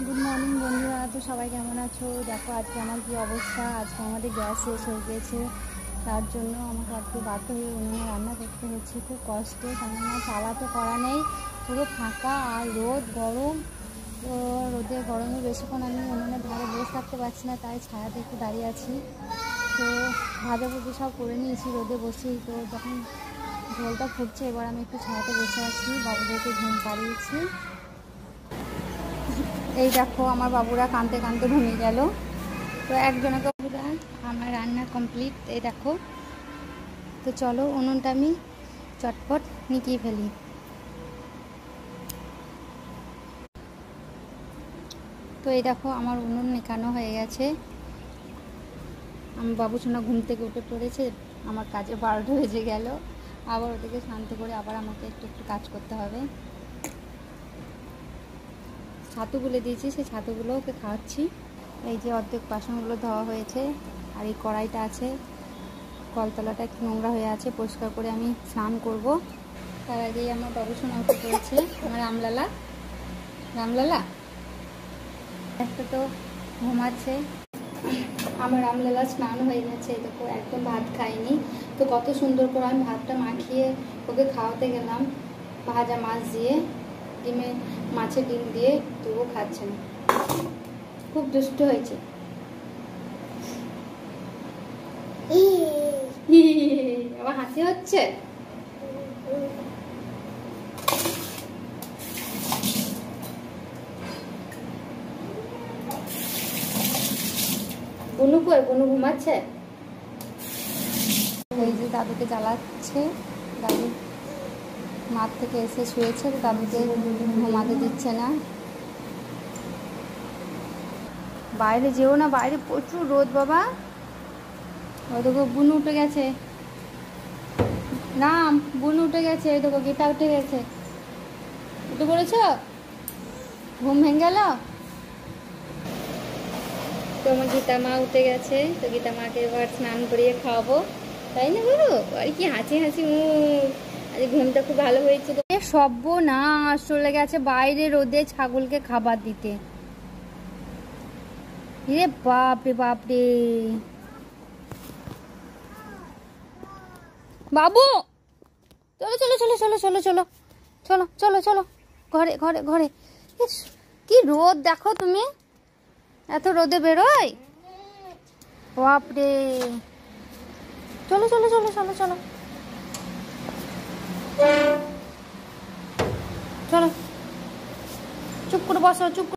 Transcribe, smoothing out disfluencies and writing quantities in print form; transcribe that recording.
Good morning বন্ধুরা, তো সবাই কেমন আছো? দেখো আজকে আমার কী অবস্থা। আজকে আমাদের গ্যাস শেষ হয়ে গিয়েছে, তার জন্য আমাকে আজকে বাধ্য হয়ে উনুনে রান্না করতে হচ্ছে খুব কষ্টে। কেননা চালা তো করা নেই, পুরো ফাঁকা আর রোদ গরম। তো রোদে গরমে বেশিক্ষণ আমি উনুনের ধারে বসে থাকতে পারছি না, তাই ছায়াতে একটু দাঁড়িয়ে আছি। তো ভাজাভুজি সব করে নিয়েছি রোদে বসেই। তো যখন ঝোলটা ফুটছে এবার আমি একটু ছায়াতে বসে আছি, বাবুদেরকে ঘুম পাড়িয়েছি। এই দেখো আমার বাবুরা কাঁদতে কাঁদতে ঘুমিয়ে গেল। তো একজনকে বাবুরা আমার রান্না কমপ্লিট, এই দেখো। তো চলো উনুনটা আমি চটপট নিকিয়ে ফেলি। তো এই দেখো আমার উনুন নেকানো হয়ে গেছে। আমার বাবু সোনা ঘুম থেকে উঠে পড়েছে, আমার কাজে 12টা বেজে গেল। আবার ওদেরকে শান্ত করে আবার আমাকে একটু একটু কাজ করতে হবে। ছাতু গুলে দিয়েছি, সেই ছাতুগুলো ওকে খাওয়াচ্ছি। এই যে অর্ধেক বাসনগুলো ধোয়া হয়েছে, আর এই কড়াইটা আছে, কলতলাটা একটু নোংরা হয়ে আছে, পরিষ্কার করে আমি স্নান করব। তার আগেই আমার বাবু সোনা উঠে পড়েছে, আমার রামলালা রামলালা একটা তো ঘুমাচ্ছে। আমার রামলালা স্নান হয়ে গেছে, দেখো একদম ভাত খাইনি। তো কত সুন্দর করে আমি ভাতটা মাখিয়ে ওকে খাওয়াতে গেলাম, ভাজা মাছ দিয়ে, মাছের ডিম দিয়ে, তবুও খাচ্ছে না, খুব দুষ্ট হয়েছে। আবার হাসি হচ্ছে। বুনু কই? বুনু ঘুমাচ্ছে। এই যে দাদুকে জ্বালাচ্ছে, দাদু মাঠ থেকে এসে শুয়েছে, দাদুকে ঘুমাতে দিচ্ছে না। বাইরে যেও না, বাইরে প্রচুর রোদ বাবা। ওই দেখো বুনু উঠে গেছে, না বুনু উঠে গেছে, এই দেখো গীতা উঠে গেছে। উঠে পড়েছ? ঘুম ভেঙে গেল? তো আমার গীতা মা উঠে গেছে, তো গীতা মাকে এবার স্নান করিয়ে খাওয়াবো, তাই না বলো? আর কি হাসি হাসি মুখ, আজ ঘুমটা খুব ভালো হয়েছে। সর্বনাশ, চলে গেছে বাইরে রোদে ছাগলকে খাবার দিতে। রে বাপরে বাপরে, বাবু চলো চলো চলো চলো চলো চলো চলো চলো চলো ঘরে ঘরে ঘরে। কি রোদ দেখো তুমি, এত রোদে বেরোয়? বাপরে, চলো চলো চলো চলো চলো চলো, চুপ করে বসো, চুপ।